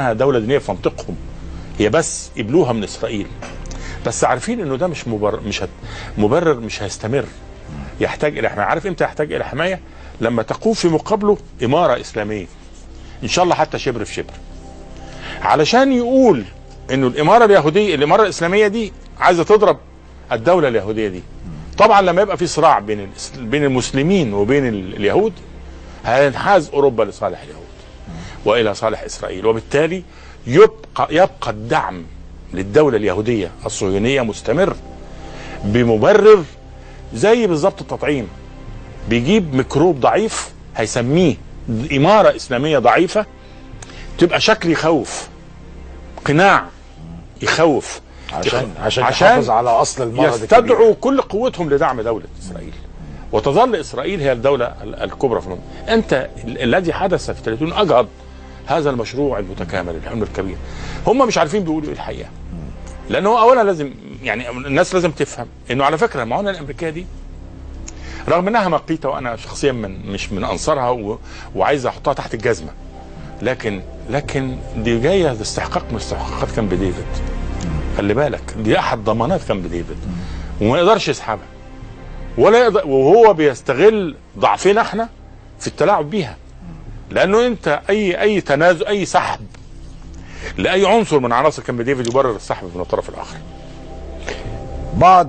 دولة دينية في منطقهم، هي بس قبلوها من اسرائيل، بس عارفين انه ده مش مبرر مش هيستمر. يحتاج الى حماية. عارف امتى يحتاج الى حماية؟ لما تقوم في مقابله امارة اسلامية ان شاء الله حتى شبر في شبر، علشان يقول انه الامارة اليهودية الامارة الاسلامية دي عايزة تضرب الدولة اليهودية دي. طبعا لما يبقى في صراع بين المسلمين وبين اليهود هينحاز اوروبا لصالح اليهود والى صالح اسرائيل، وبالتالي يبقى الدعم للدولة اليهودية الصهيونية مستمر بمبرر زي بالظبط التطعيم. بيجيب ميكروب ضعيف هيسميه إمارة إسلامية ضعيفة، تبقى شكل يخوف، قناع يخوف، عشان يحافظ على أصل المرض، يستدعوا كل قوتهم لدعم دولة إسرائيل، وتظل إسرائيل هي الدولة الكبرى في المنطقة. أنت الذي حدث في 30 أجهض هذا المشروع المتكامل الحلم الكبير. هم مش عارفين بيقولوا ايه الحقيقه، لانه اولا لازم يعني الناس لازم تفهم انه على فكره المعونه الامريكيه دي رغم انها مقيته وانا شخصيا مش من انصارها وعايز احطها تحت الجزمه، لكن دي جايه باستحقاق من استحقاقات كامب ديفيد. خلي بالك دي احد ضمانات كامب ديفيد وما يقدرش يسحبها ولا يقدر، وهو بيستغل ضعفنا احنا في التلاعب بيها، لانه انت اي تنازل اي سحب لاي عنصر من عناصر كامب ديفيد يبرر السحب من الطرف الاخر. بعض